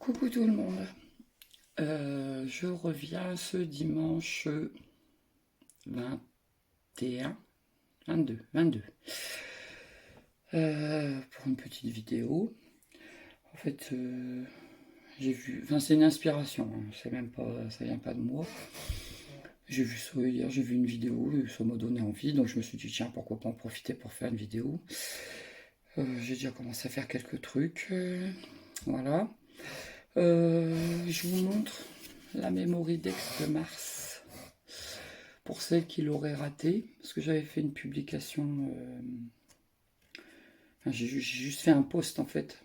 Coucou tout le monde. Je reviens ce dimanche 21, 22, pour une petite vidéo. En fait, j'ai vu, enfin c'est une inspiration, hein, c'est même pas, ça vient pas de moi. J'ai vu ça hier, j'ai vu une vidéo, et ça m'a donné envie, donc je me suis dit tiens pourquoi pas en profiter pour faire une vidéo. J'ai déjà commencé à faire quelques trucs, voilà. Je vous montre la Mémoridex de Mars. Pour celles qui l'auraient raté, parce que j'avais fait une publication, enfin, j'ai juste fait un post en fait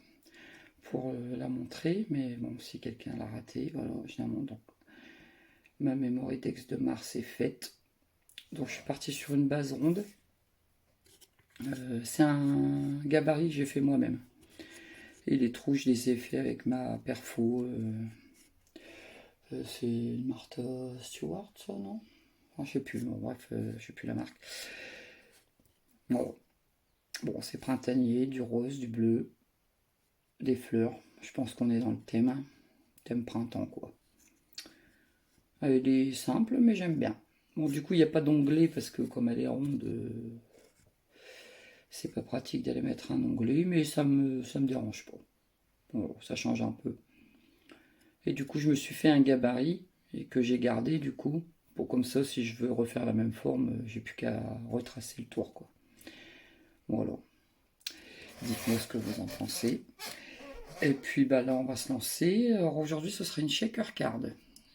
pour la montrer, mais bon, si quelqu'un l'a raté, voilà, généralement, donc ma Mémoridex de Mars est faite. Donc je suis parti sur une base ronde. C'est un gabarit que j'ai fait moi-même. Et les trous, je les ai fait avec ma perfo. C'est une Martha Stewart, ça, non? Enfin, je sais plus, bon, bref, je sais plus la marque. Bon, bon c'est printanier, du rose, du bleu, des fleurs. Je pense qu'on est dans le thème, hein. Thème printemps, quoi. Elle est simple, mais j'aime bien. Bon, du coup, il n'y a pas d'onglet parce que comme elle est ronde, c'est pas pratique d'aller mettre un onglet, mais ça me dérange pas. Bon, ça change un peu. Et du coup, je me suis fait un gabarit et que j'ai gardé du coup, pour comme ça, si je veux refaire la même forme, j'ai plus qu'à retracer le tour, quoi. Voilà. Dites-moi ce que vous en pensez. Et puis bah là, on va se lancer. Alors aujourd'hui, ce sera une shaker card.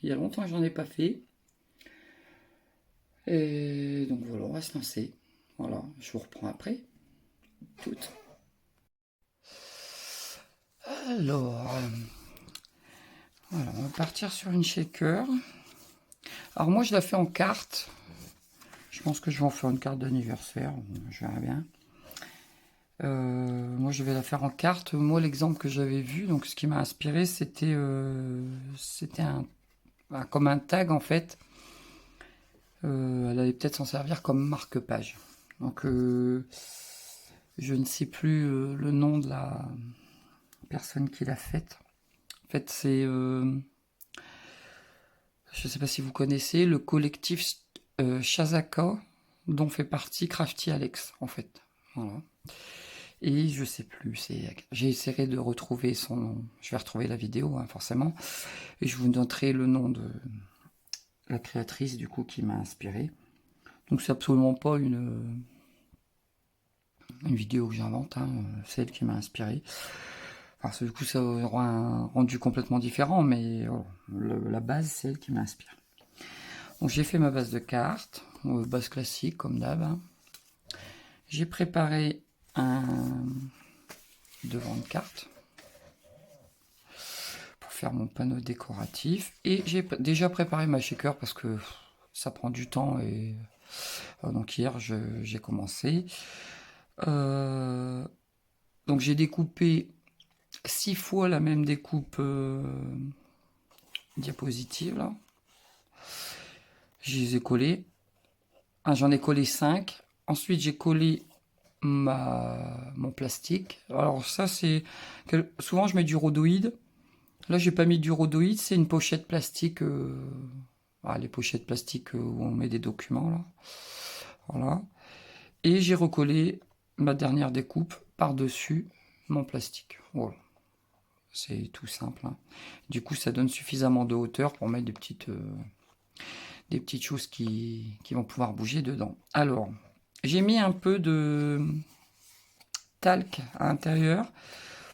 Il y a longtemps que j'en ai pas fait. Et donc voilà, on va se lancer. Voilà, je vous reprends après. Toutes. Alors, voilà, on va partir sur une shaker. Alors moi, je la fais en carte. Je pense que je vais en faire une carte d'anniversaire. Je verrai bien. Moi, je vais la faire en carte. Moi, l'exemple que j'avais vu, donc ce qui m'a inspiré, c'était comme un tag en fait. Elle allait peut-être s'en servir comme marque-page. Donc, je ne sais plus le nom de la personne qui l'a faite. En fait, c'est, je ne sais pas si vous connaissez, le collectif Shazaka, dont fait partie Crafty Alex, en fait. Voilà. Et je sais plus, j'ai essayé de retrouver son nom. Je vais retrouver la vidéo, hein, forcément. Et je vous noterai le nom de la créatrice, du coup, qui m'a inspiré. Donc, c'est absolument pas une vidéo que j'invente, hein, c'est elle qui m'a inspiré. Enfin, du coup, ça aura un rendu complètement différent, mais la base, c'est elle qui m'inspire. Donc, j'ai fait ma base de cartes, base classique, comme d'hab, hein. J'ai préparé un devant de carte pour faire mon panneau décoratif. Et j'ai déjà préparé ma shaker parce que ça prend du temps. Et donc, hier, j'ai commencé. Donc, j'ai découpé 6 fois la même découpe diapositive là. Je les ai collés. J'en ai collé 5. Ensuite j'ai collé mon plastique. Alors ça c'est souvent je mets du rhodoïde. Là j'ai pas mis du rhodoïde, c'est une pochette plastique. Les pochettes plastiques où on met des documents là. Voilà. Et j'ai recollé ma dernière découpe par-dessus mon plastique. Voilà. C'est tout simple, hein. Du coup, ça donne suffisamment de hauteur pour mettre des petites choses qui vont pouvoir bouger dedans. Alors, j'ai mis un peu de talc à l'intérieur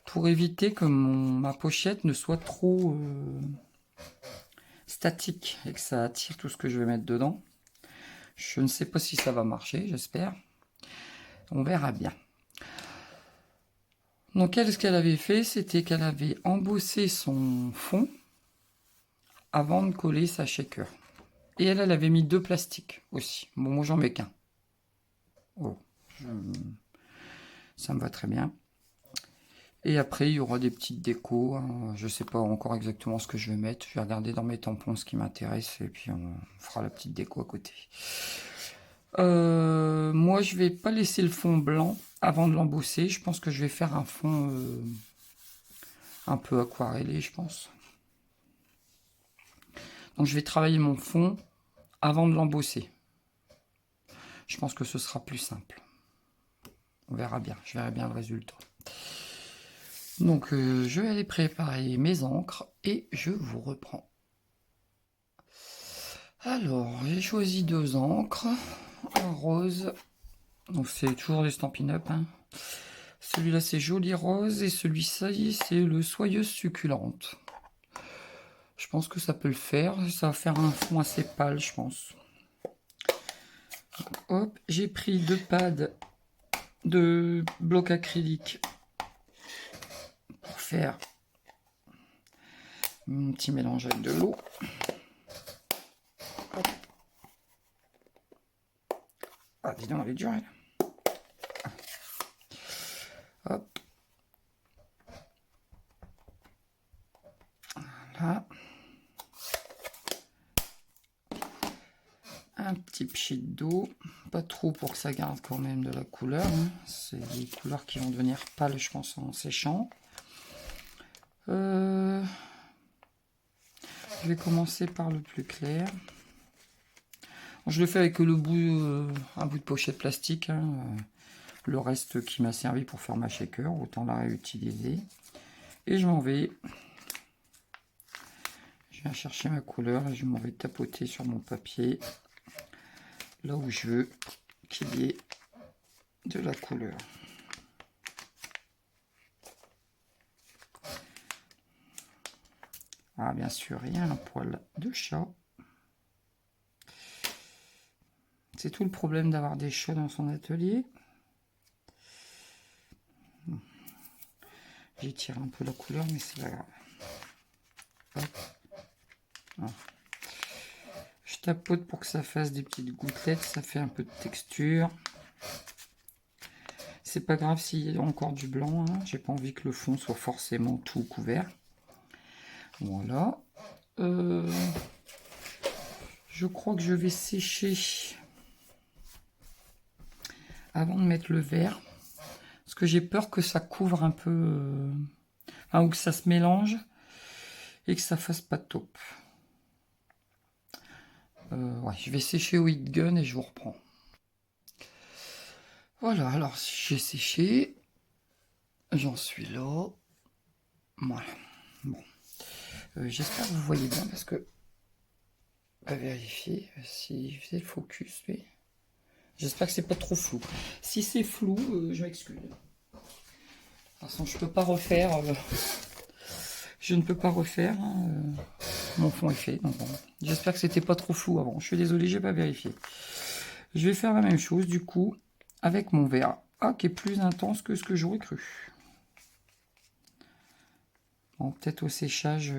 pour éviter que ma pochette ne soit trop statique et que ça attire tout ce que je vais mettre dedans. Je ne sais pas si ça va marcher, j'espère. On verra bien. Donc elle, ce qu'elle avait fait, c'était qu'elle avait embossé son fond avant de coller sa shaker. Et elle avait mis 2 plastiques aussi. Bon, moi j'en mets qu'un. Oh, ça me va très bien. Et après, il y aura des petites décos, hein. Je ne sais pas encore exactement ce que je vais mettre. Je vais regarder dans mes tampons ce qui m'intéresse et puis on fera la petite déco à côté. Moi, je vais pas laisser le fond blanc avant de l'embosser. Je pense que je vais faire un fond un peu aquarellé, je pense. Donc je vais travailler mon fond avant de l'embosser. Je pense que ce sera plus simple. On verra bien, je verrai bien le résultat. Donc je vais aller préparer mes encres et je vous reprends. Alors, j'ai choisi 2 encres, un rose, donc c'est toujours des Stampin' Up, hein. Celui-là c'est Joli Rose et celui-ci c'est le Soyeuse Succulente. Je pense que ça peut le faire, ça va faire un fond assez pâle, je pense. Hop, j'ai pris 2 pads de bloc acrylique pour faire un petit mélange avec de l'eau. Ah, dis donc, elle est dure, elle. Hop. Voilà. Un petit pchit d'eau, pas trop pour que ça garde quand même de la couleur, hein. C'est des couleurs qui vont devenir pâles, je pense, en séchant. Je vais commencer par le plus clair. Je le fais avec le bout, un bout de pochette plastique, hein. Le reste qui m'a servi pour faire ma shaker, autant la réutiliser. Et je m'en vais. Je viens chercher ma couleur et je m'en vais tapoter sur mon papier là où je veux qu'il y ait de la couleur. Ah, bien sûr, il y a un poil de chat. C'est tout le problème d'avoir des chats dans son atelier. J'étire un peu la couleur, mais c'est pas grave. Hop. Je tapote pour que ça fasse des petites gouttelettes, ça fait un peu de texture. C'est pas grave s'il y a encore du blanc, hein. J'ai pas envie que le fond soit forcément tout couvert. Voilà. Je crois que je vais sécher avant de mettre le vert. Parce que j'ai peur que ça couvre un peu, ou que ça se mélange et que ça fasse pas top. Ouais, je vais sécher au heat gun et je vous reprends. Voilà, alors j'ai séché. J'en suis là. Voilà. Bon. J'espère que vous voyez bien parce que on va vérifier si je faisais le focus. Mais j'espère que c'est pas trop flou. Si c'est flou, je m'excuse. De toute façon, je peux pas refaire. Je ne peux pas refaire. Hein, mon fond est fait. Donc bon. J'espère que c'était pas trop flou avant. Je suis désolé, j'ai pas vérifié. Je vais faire la même chose du coup avec mon vert A qui est plus intense que ce que j'aurais cru. Bon, peut-être au séchage,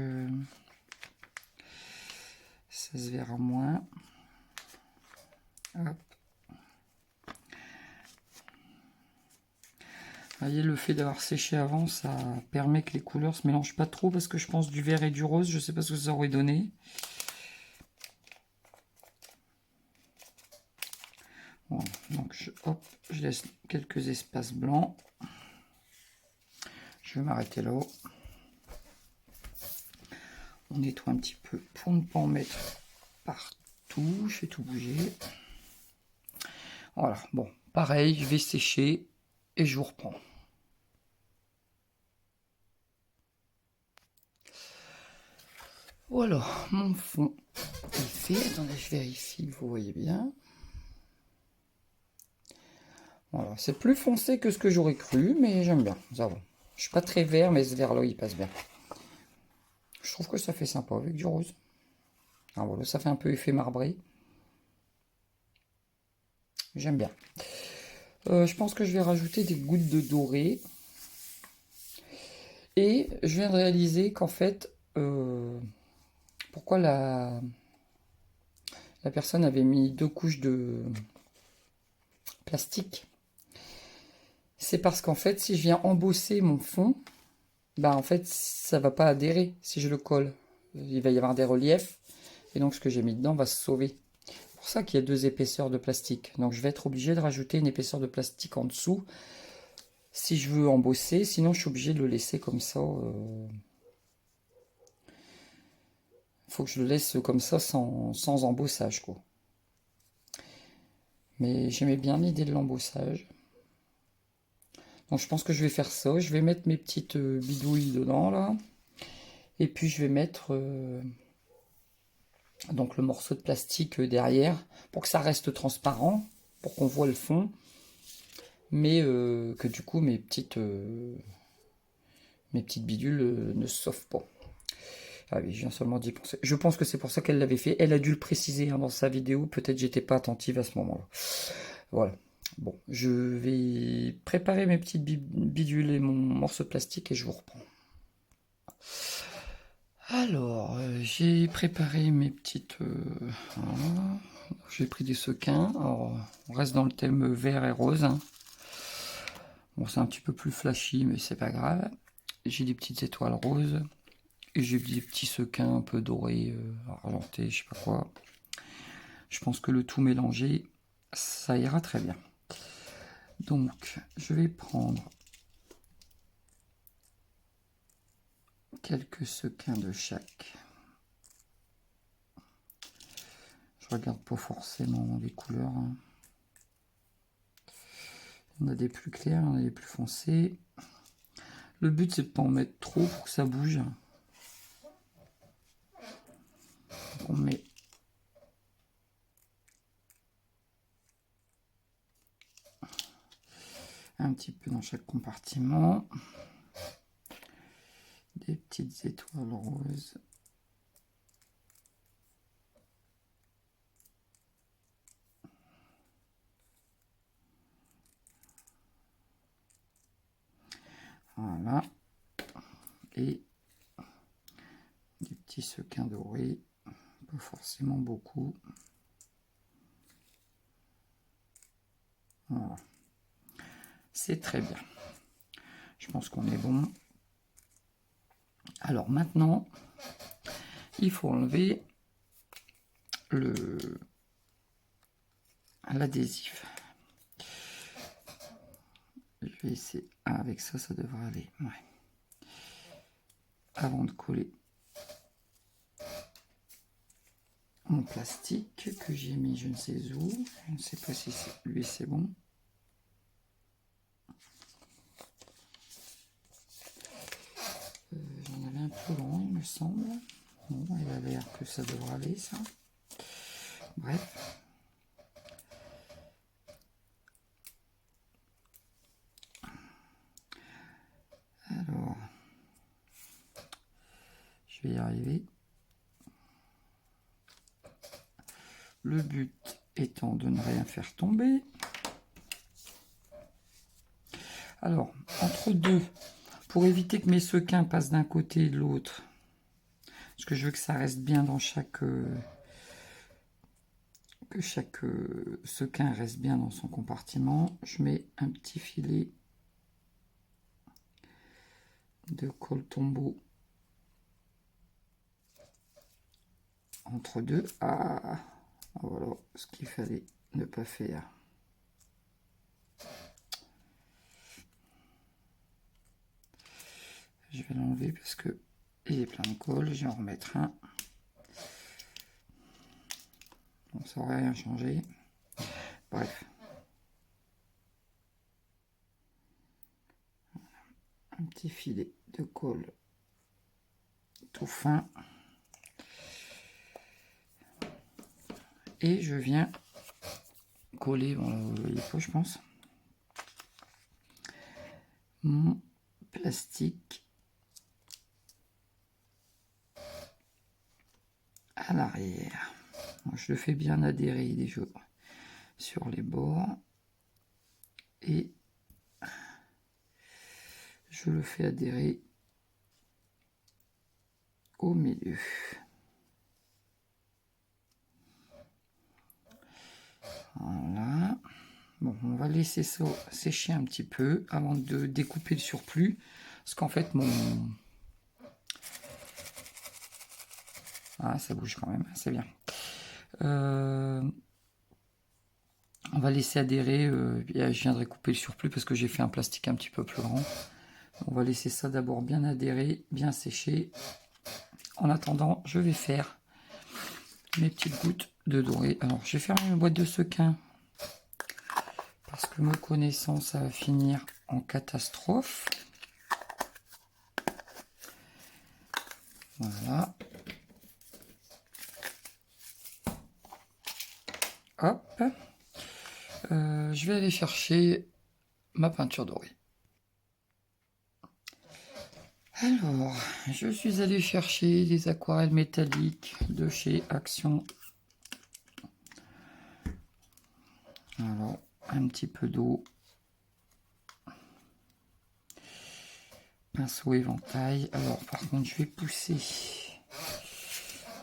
ça se verra moins. Hop. Vous voyez, le fait d'avoir séché avant, ça permet que les couleurs se mélangent pas trop parce que je pense du vert et du rose, je sais pas ce que ça aurait donné. Bon, donc hop, je laisse quelques espaces blancs. Je vais m'arrêter là. On nettoie un petit peu pour ne pas en mettre partout. Je fais tout bouger. Voilà, bon, pareil, je vais sécher et je vous reprends. Voilà, mon fond est fait. Attendez, je vérifie, vous voyez bien. Voilà, c'est plus foncé que ce que j'aurais cru, mais j'aime bien, ça va. Je suis pas très vert, mais ce vert-là, il passe bien. Je trouve que ça fait sympa avec du rose. Ah, voilà, ça fait un peu effet marbré. J'aime bien. Je pense que je vais rajouter des gouttes de doré. Et je viens de réaliser qu'en fait, pourquoi la personne avait mis 2 couches de plastique. C'est parce qu'en fait, si je viens embosser mon fond, bah en fait, ça va pas adhérer si je le colle. Il va y avoir des reliefs. Et donc, ce que j'ai mis dedans va se sauver. C'est pour ça qu'il y a 2 épaisseurs de plastique. Donc, je vais être obligé de rajouter une épaisseur de plastique en dessous. si je veux embosser. Sinon, je suis obligé de le laisser comme ça. Faut que je le laisse comme ça sans embossage, quoi. Mais j'aimais bien l'idée de l'embossage. Donc je pense que je vais faire ça. Je vais mettre mes petites bidouilles dedans, là. Et puis je vais mettre donc le morceau de plastique derrière pour que ça reste transparent, pour qu'on voit le fond. Mais que du coup mes petites bidules ne se sauvent pas. Ah oui, je viens seulement d'y penser. Je pense que c'est pour ça qu'elle l'avait fait. Elle a dû le préciser hein, dans sa vidéo. Peut-être j'étais pas attentive à ce moment-là. Voilà. Bon, je vais préparer mes petites bidules et mon morceau de plastique et je vous reprends. Alors, j'ai préparé mes petites... voilà. J'ai pris des sequins. Alors, on reste dans le thème vert et rose. Hein. Bon, c'est un petit peu plus flashy, mais c'est pas grave. J'ai des petites étoiles roses. Et j'ai des petits sequins un peu dorés, argentés, je sais pas quoi. Je pense que le tout mélangé, ça ira très bien. Donc, je vais prendre quelques sequins de chaque. Je regarde pas forcément les couleurs. Hein. Il y en a des plus clairs, il y en a des plus foncés. Le but, c'est de pas en mettre trop pour que ça bouge. Donc, on met un petit peu dans chaque compartiment. Des petites étoiles roses. Voilà. Et des petits sequins dorés. Pas forcément beaucoup. Voilà. C'est très bien. Je pense qu'on est bon. Alors maintenant, il faut enlever l'adhésif. Je vais essayer. Ah, avec ça, ça devrait aller. Ouais. Avant de coller mon plastique que j'ai mis je ne sais où. Je ne sais pas si lui c'est bon. J'en avais un peu long, il me semble. Bon, il a l'air que ça devrait aller, ça. Bref. Alors, je vais y arriver. Le but étant de ne rien faire tomber. Alors, entre deux, pour éviter que mes sequins passent d'un côté et de l'autre, parce que je veux que ça reste bien dans chaque... que chaque sequin reste bien dans son compartiment, je mets un petit filet de colle tombeau entre deux. Ah, voilà ce qu'il fallait ne pas faire. Je vais l'enlever parce que il est plein de colle. Je vais en remettre un. Bon, ça n'aurait rien changé. Bref. Un petit filet de colle tout fin. Et je viens coller, bon là vous voyez pas je pense, mon plastique à l'arrière. Je le fais bien adhérer déjà sur les bords et je le fais adhérer au milieu. Voilà. Bon, on va laisser ça sécher un petit peu avant de découper le surplus. Parce qu'en fait, Ah, ça bouge quand même, c'est bien. On va laisser adhérer. Je viendrai couper le surplus parce que j'ai fait un plastique un petit peu plus grand. On va laisser ça d'abord bien adhérer, bien sécher. En attendant, je vais faire mes petites gouttes de doré. Alors, je vais faire une boîte de sequin parce que me connaissant, ça va finir en catastrophe. Voilà. Hop. Je vais aller chercher ma peinture dorée. Alors, je suis allé chercher des aquarelles métalliques de chez Action. Alors, un petit peu d'eau. Pinceau éventail. Alors, par contre, je vais pousser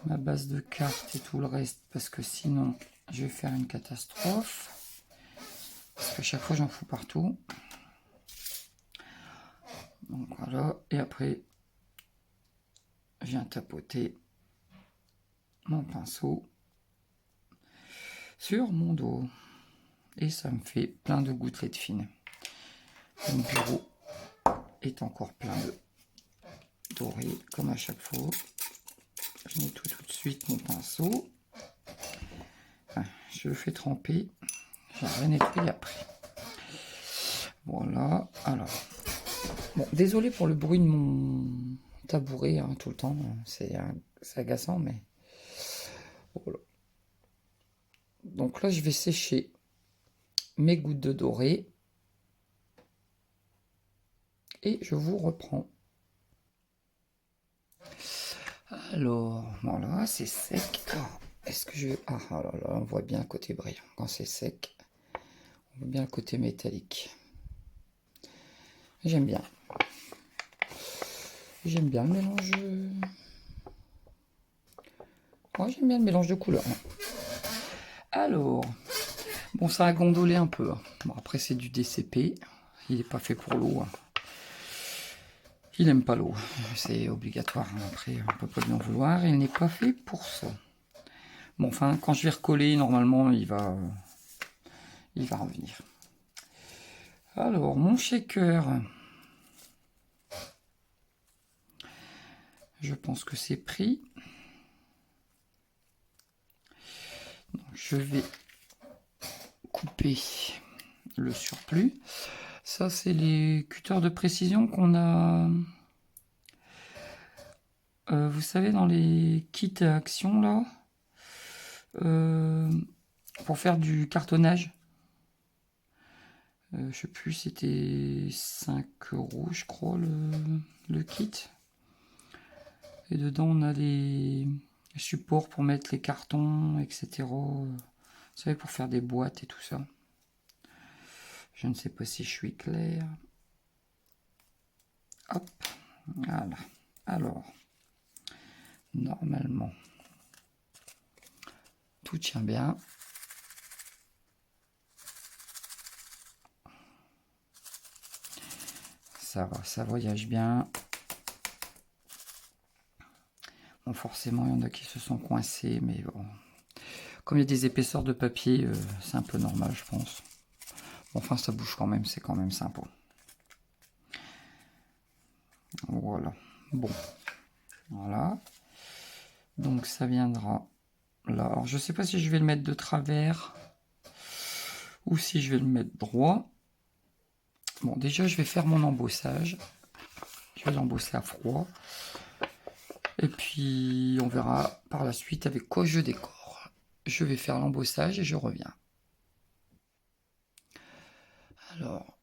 ma base de cartes et tout le reste parce que sinon, je vais faire une catastrophe. Parce qu'à chaque fois, j'en fous partout. Donc voilà, et après, je viens tapoter mon pinceau sur mon dos. Et ça me fait plein de gouttelettes fines. Mon bureau est encore plein de doré, comme à chaque fois. Je nettoie tout de suite mon pinceau. Je le fais tremper. Je vais nettoyer après. Voilà, alors. Bon, désolé pour le bruit de mon tabouret hein, tout le temps. C'est agaçant, mais... Voilà. Donc là, je vais sécher mes gouttes de doré. Et je vous reprends. Alors, voilà, c'est sec. Est-ce que je... Ah là là, on voit bien le côté brillant. Quand c'est sec, on voit bien le côté métallique. J'aime bien. J'aime bien le mélange... Ouais, j'aime bien le mélange de couleurs. Alors, bon, ça a gondolé un peu. Bon, après, c'est du DCP. Il n'est pas fait pour l'eau. Il n'aime pas l'eau. C'est obligatoire. Après, on ne peut pas lui en vouloir. Il n'est pas fait pour ça. Bon, enfin, quand je vais recoller, normalement, il va revenir. Alors, mon shaker. Je pense que c'est pris. Donc, je vais couper le surplus. Ça, c'est les cutters de précision qu'on a... vous savez, dans les kits à Action, là, pour faire du cartonnage. Je sais plus, c'était 5 €, je crois, le kit. Et dedans, on a les supports pour mettre les cartons, etc. Vous savez, pour faire des boîtes et tout ça. Je ne sais pas si je suis clair. Hop, voilà. Alors, normalement, tout tient bien. Ça va, ça voyage bien. Bon, forcément, il y en a qui se sont coincés, mais bon. Comme il y a des épaisseurs de papier, c'est un peu normal, je pense. Bon, enfin, ça bouge quand même, c'est quand même sympa. Voilà. Bon. Voilà. Donc, ça viendra là. Alors, je sais pas si je vais le mettre de travers ou si je vais le mettre droit. Bon, déjà, je vais faire mon embossage. Je vais l'embosser à froid. Et puis, on verra par la suite avec quoi je décore. Je vais faire l'embossage et je reviens. Alors,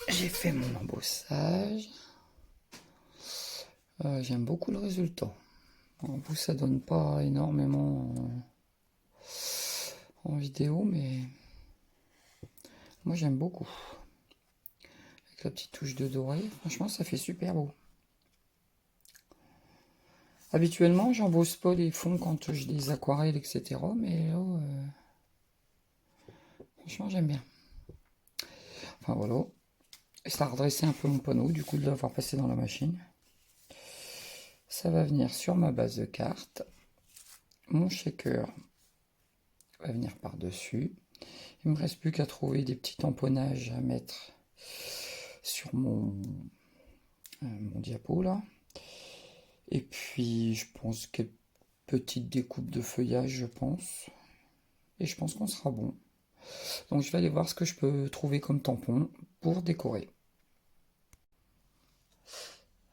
j'ai fait mon embossage. J'aime beaucoup le résultat. En plus, ça donne pas énormément en vidéo, mais moi j'aime beaucoup. Avec la petite touche de doré, franchement, ça fait super beau. Habituellement, j'embosse pas les fonds quand je des aquarelles, etc. Mais là, franchement, j'aime bien. Enfin voilà. Et ça a redressé un peu mon panneau, du coup, de l'avoir passé dans la machine. Ça va venir sur ma base de cartes. Mon shaker va venir par-dessus. Il me reste plus qu'à trouver des petits tamponnages à mettre sur mon diapo là. Et puis je pense quelques petites découpes de feuillage, je pense. Et je pense qu'on sera bon. Donc je vais aller voir ce que je peux trouver comme tampon pour décorer.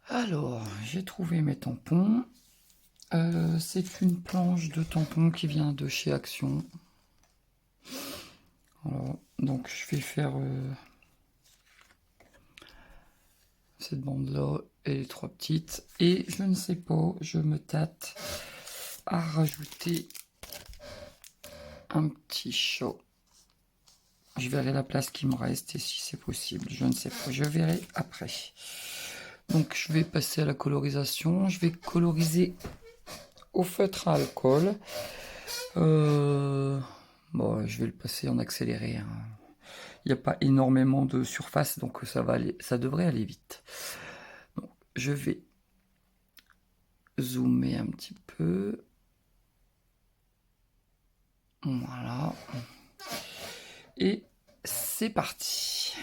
Alors, j'ai trouvé mes tampons. C'est une planche de tampons qui vient de chez Action. Voilà, donc je vais faire cette bande-là et les 3 petites. Et je ne sais pas, je me tâte à rajouter un petit chat. Je verrai la place qui me reste et si c'est possible, je ne sais pas, je verrai après. Donc je vais passer à la colorisation, je vais coloriser au feutre à alcool. Bon, je vais le passer en accéléré, hein. Il n'y a pas énormément de surface, donc ça devrait aller vite. Donc, je vais zoomer un petit peu. Voilà. Et c'est parti.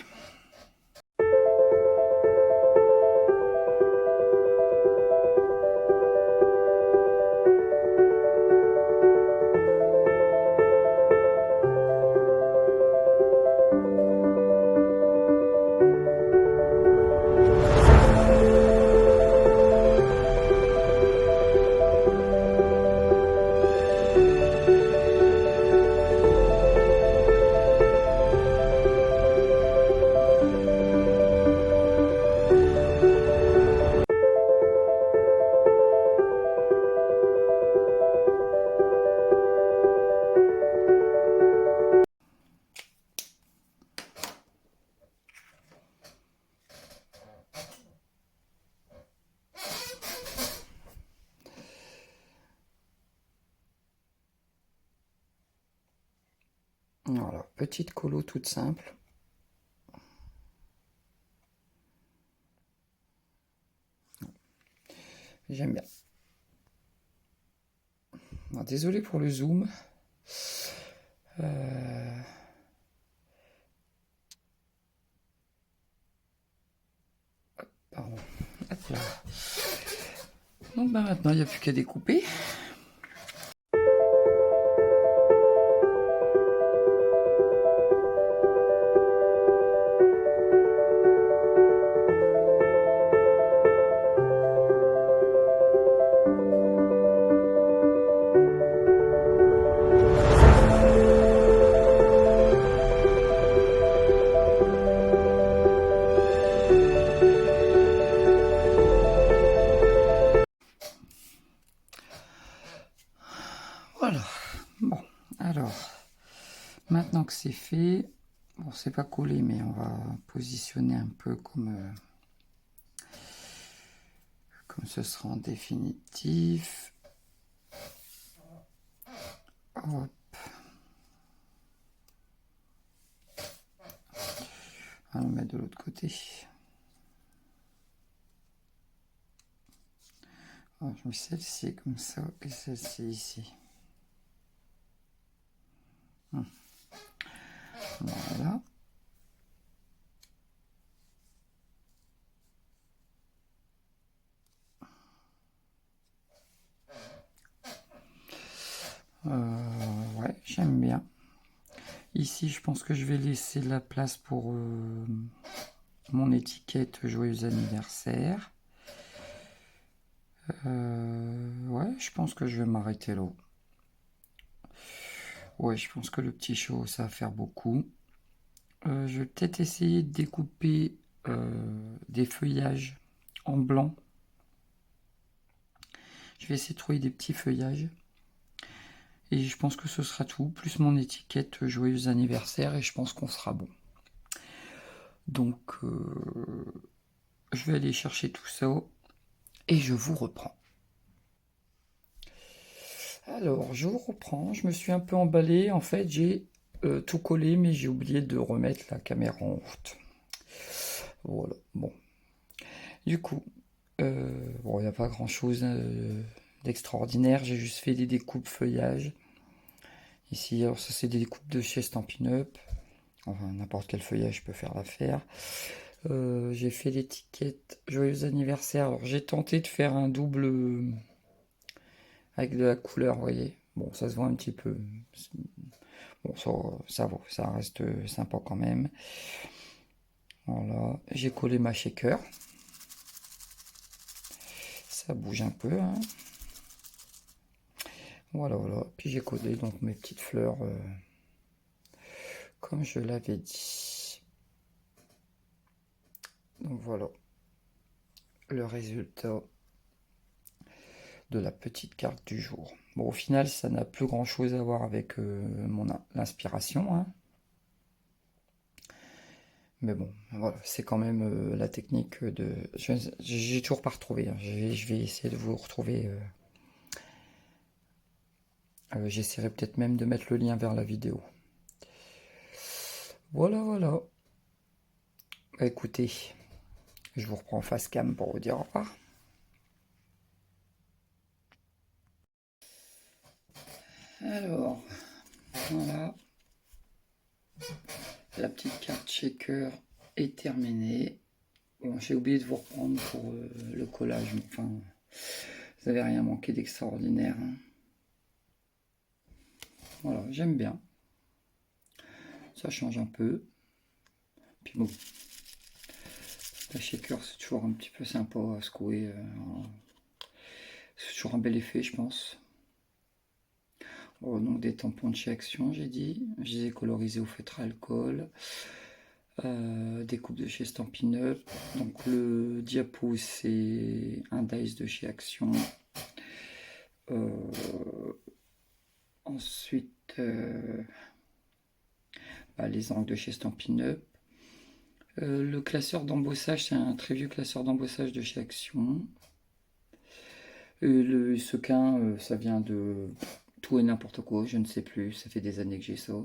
Voilà, petite colo toute simple. J'aime bien. Non, désolé pour le zoom. Pardon. Hop là. Donc bah, maintenant, il n'y a plus qu'à découper. Voilà. Bon, alors, maintenant que c'est fait, bon, c'est pas collé, mais on va positionner un peu comme ce sera en définitif. Hop. On va le mettre de l'autre côté. Alors, je mets celle-ci comme ça et celle-ci ici. Voilà. Ouais, j'aime bien. Ici, je pense que je vais laisser la place pour mon étiquette joyeux anniversaire. Ouais, je pense que je vais m'arrêter là. Ouais, je pense que le petit show, ça va faire beaucoup. Je vais peut-être essayer de découper des feuillages en blanc. Je vais essayer de trouver des petits feuillages. Et je pense que ce sera tout, plus mon étiquette joyeux anniversaire, et je pense qu'on sera bon. Donc, je vais aller chercher tout ça, et je vous reprends. Alors, je vous reprends, je me suis un peu emballé, en fait, j'ai tout collé, mais j'ai oublié de remettre la caméra en route. Voilà, bon. Du coup, bon, il n'y a pas grand-chose d'extraordinaire, j'ai juste fait des découpes feuillage. Ici, alors ça c'est des découpes de chez Stampin' Up. Enfin, n'importe quel feuillage peut faire l'affaire. J'ai fait l'étiquette Joyeux anniversaire. Alors j'ai tenté de faire un double avec de la couleur, vous voyez. Bon, ça se voit un petit peu. Bon, ça va, ça reste sympa quand même. Voilà, j'ai collé ma shaker. Ça bouge un peu, hein. Voilà, voilà. Puis j'ai collé donc mes petites fleurs comme je l'avais dit. Donc voilà le résultat de la petite carte du jour. Bon, au final, ça n'a plus grand chose à voir avec l'inspiration, hein. Mais bon, voilà, c'est quand même la technique de... J'ai toujours pas retrouvé, hein. Je vais essayer de vous retrouver. J'essaierai peut-être même de mettre le lien vers la vidéo. Voilà, voilà. Bah, écoutez, je vous reprends face cam pour vous dire au revoir. Alors, voilà. La petite carte shaker est terminée. Bon, j'ai oublié de vous reprendre pour le collage, mais enfin, vous n'avez rien manqué d'extraordinaire, hein. Voilà, j'aime bien. Ça change un peu. Puis bon, la shaker, c'est toujours un petit peu sympa à secouer. C'est toujours un bel effet, je pense. Oh, donc des tampons de chez Action, j'ai dit. Je les ai colorisés au feutre à alcool. Des coupes de chez Stampin' Up. Donc le diapo, c'est un dice de chez Action. Ensuite, les angles de chez Stampin' Up. Le classeur d'embossage, c'est un très vieux classeur d'embossage de chez Action. Le sequin, ça vient de tout et n'importe quoi, je ne sais plus, ça fait des années que j'ai ça.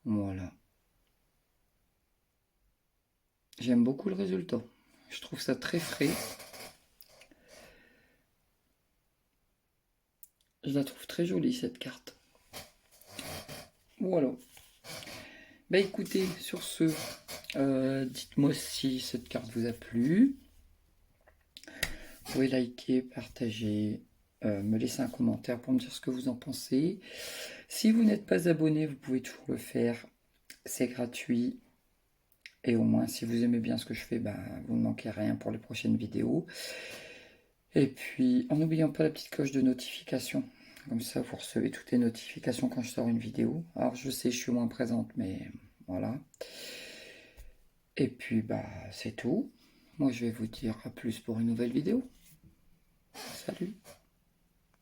Voilà. J'aime beaucoup le résultat. Je trouve ça très frais. Je la trouve très jolie cette carte. Voilà. Bah écoutez, sur ce, dites-moi si cette carte vous a plu. Vous pouvez liker, partager, me laisser un commentaire pour me dire ce que vous en pensez. Si vous n'êtes pas abonné, vous pouvez toujours le faire. C'est gratuit. Et au moins, si vous aimez bien ce que je fais, vous ne manquez rien pour les prochaines vidéos. Et puis, en n'oubliant pas la petite cloche de notification. Comme ça, vous recevez toutes les notifications quand je sors une vidéo. Alors, je sais, je suis moins présente, mais voilà. Et puis, c'est tout. Moi, je vais vous dire à plus pour une nouvelle vidéo. Salut!